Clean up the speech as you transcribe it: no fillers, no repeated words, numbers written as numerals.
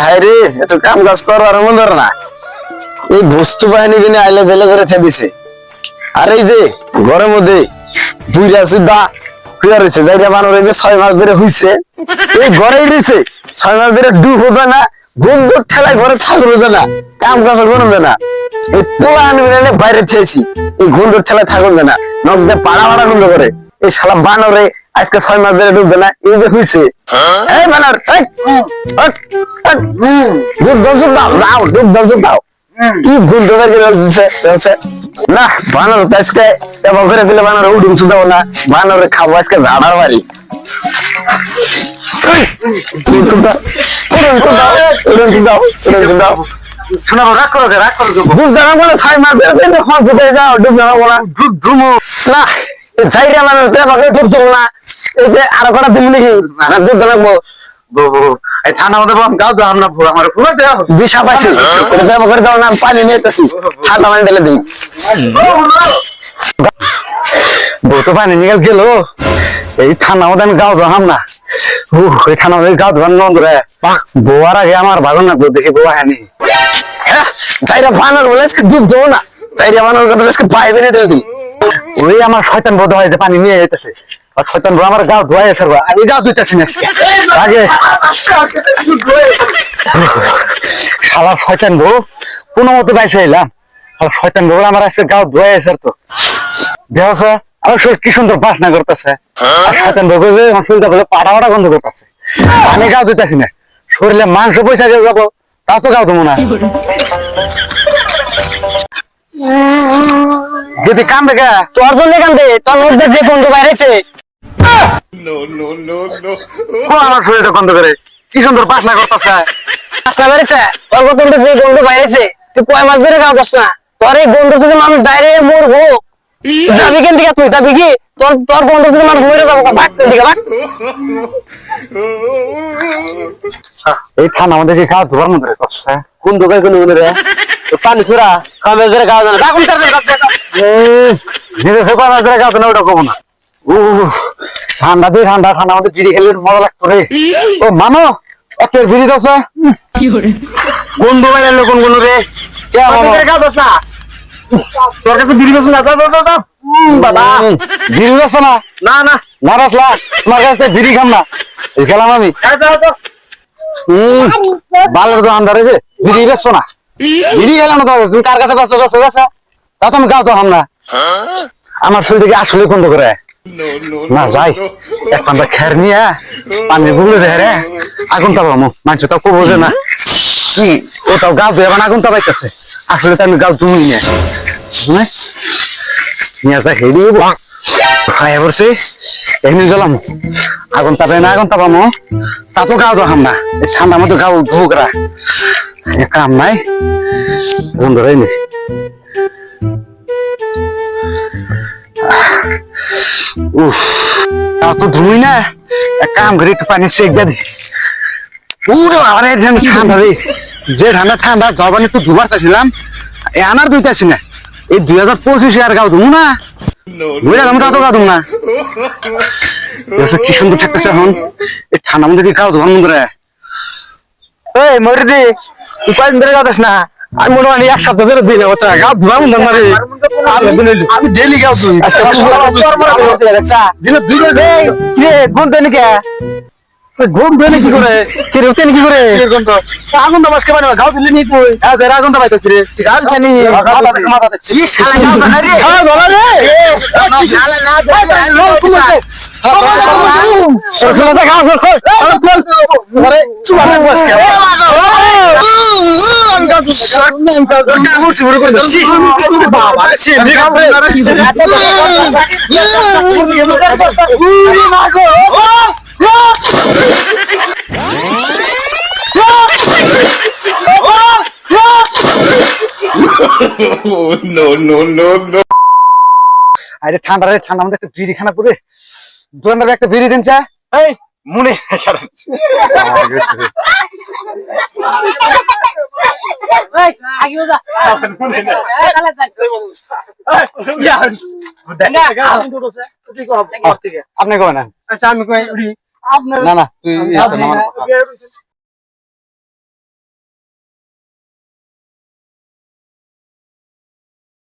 High রে এত কাম কাজ করবার মন ধরে না। এই বস্তু বাহিনী কিনে আইলে জেলে করে দিছে। আর এই যে ঘরের মধ্যে বুইরা সুদ্ধা শুয়ে রয়েছে, যাইরা মানুষ 6 মাস ধরে হইছে, এই ঘরেই রয়েছে 6 মাস ধরে ডুব হবে না, গন্ধ ঠেলায় ঘরে থাকবে না, কাম কাজ করবে না। এই পোলা আনবিনে বাইরে থেয়েছি, এই গন্ধ ঠেলায় থাকবে না, নখ দিয়ে পাড়া পাড়া গন্ধ করে। এই শালা বানরে আজকে 6 মাস ধরে ডুববে না, এই যে হইছে। এই বানর ডুব দলছে দাও দাও, ডুব দলছে দাও। কি গন্ধ করে দিচ্ছে না, বানর তো আজকে এবার করে দিলে বানর উঠুন শুধাও না, বানরে খাবো আজকে ঝাড়ার বাড়ি। রাগ করো ডুব দাঁড়া বলে 6 মাস ধরে যাও, ডুব দাঁড়া বলা ডুবো না, যাইরা মানুষ ডুবছো না, এই যে আরো কটা দিন নাকি ডুব দাঁড়াবো ঠান্ডা মধ্যে গাও দাও আমরা আমার দিশা পাইছি করে দাও না, পানি নিয়েছি ঠান্ডা পানি ঢেলে দিই। বউ তো পানি নিয়ে গেল, এই ঠান্ডা মধ্যে আমি গাও দাম না, এই ঠান্ডা মধ্যে গাও দাম নন্দরে বউয়ার আগে আমার ভালো না, দেখি বউ হয়নি যাইরা বানর বলে দুধ দেবো না, যাইরা বানর কথা পাইবে না ঢেলে দিই। ওই আমার শয়তান বোধ হয় যে পানি নিয়ে যেতেছে, আর শয়তান বউ আমার গাও ধোয়াই ছাড়বো, আমি গাও ধুইতেছি না আগে। শালা শয়তান বউ কোনো মতো বাইসে এলাম, শয়তান বউ আমার আজকে গাও ধোয়াই ছাড় তো দেখছে, আমার শরীর কি সুন্দর বাসনা করতেছে, আর শয়তান বউ যে আমার শরীরটা বলে পাড়া পাড়া গন্ধ করতেছে, আমি গাও ধুইতেছি না, শরীরে মাংস পয়সা দিয়ে যাবো তা তো গাও দেবো না। যদি কান্দে গা তোর জন্য কান্দে, তোর মধ্যে যে গন্ধ বাইরেছে আমার শরীরটা গন্ধ করে কি সুন্দর বাসনা করতেছে, বাসনা বেড়েছে তোর মধ্যে যে গন্ধ বাইরেছে, তুই কয় মাস ধরে খাওয়া যাস না, তোর এই গন্ধ থেকে মানুষ ডাইরেক্ট মরবো, যাবি কেন দিকে, তুই যাবি কি তোর তোর গন্ধ থেকে মানুষ মরে যাবো, এই ঠান্ডা আমাদের কি খাওয়া ধোয়ার মধ্যে করছে, কোন দোকান কোন রে পানি ছোড়া খাওয়া ধরে খাওয়া যাবে ওটা কমো না। ঠান্ডা দিয়ে ঠান্ডা ঠান্ডা আমাদের বিড়ি খেলে মজা লাগতো রে। ও মানো একটা বিড়ি দোষ বন্ধু বাইরে কোন কোন রে খাওয়া দোষ না, তোর কাছে বিড়ি দোষ না বাবা, বিড়ি দোষ না না না না রাসলা, তোমার কাছে বিড়ি খাম না গেলাম আমি বালের তো আন্দারে যে বিড়ি বেসছো না, বিড়ি গেলাম না, তুমি কার কাছে ব্যস্ত গেছে তা তো আমি গাও তো হাম না, আমার শরীর থেকে আসলে গন্ধ করে না যাই এখন খের নিয়ে পানি বুগলে যায় রে, আগুন তাপামো মানুষ তাও কবো যে না ওটাও গাছ ধুয়ে আগুন তাপাইতেছে, আসলে তো আমি গাছ ধুই নিয়ে হেরি খাইয়া পড়ছি এমনি জ্বলাম আগুন তাপাই না, আগুন তাপামো তা তো গাও তো হাম না, এই ঠান্ডার মধ্যে গাও ধুকরা কাম নাই গন্ধ রাইনি। তো ধুই না এক কাম করে একটু পানি সেক দি পুরো আমার ঠান্ডা রে, যে ঠান্ডা ঠান্ডা জবান একটু ধুবার চাইছিলাম আনার দুইটাছি না, এই 2025 আর গাও ধুমু না বুঝলাম আমরা তো গাও ধুম না, কি সুন্দর থাকতেছে এখন এই ঠান্ডা মধ্যে কি গাও ধোয়ার মন্দির এই মরে দি তুই কয়েকদিন ধরে গাও দিস না, আমি মনে হয় 1 সপ্তাহ ধরে দিলে গাও ধোয়া মন্দির না রে, আমি ডেলি গাও ধুই দিনে 2 ঘুম দেয় নাকি ঘুম দেয় কি করে চিরতেন কি করে আগুন তো মাসকে বানাবা গাও দিলি নি তুই আগুন তো পাইতেছি রে গাল জানি মাথা দেখছি শালা গাও না রে শালা গলা রে শালা না আরে চুয়ারে মাসকে শুরু করে দিছি বাবা রে সে গাও রে আরে ঠান্ডা রে ঠান্ডা মধ্যে একটা বিড়ি খানা করে দোকানদার একটা বিড়ি দিন চা এই মনে আপনি কবেন না আচ্ছা আমি কই উড়ি না না তুই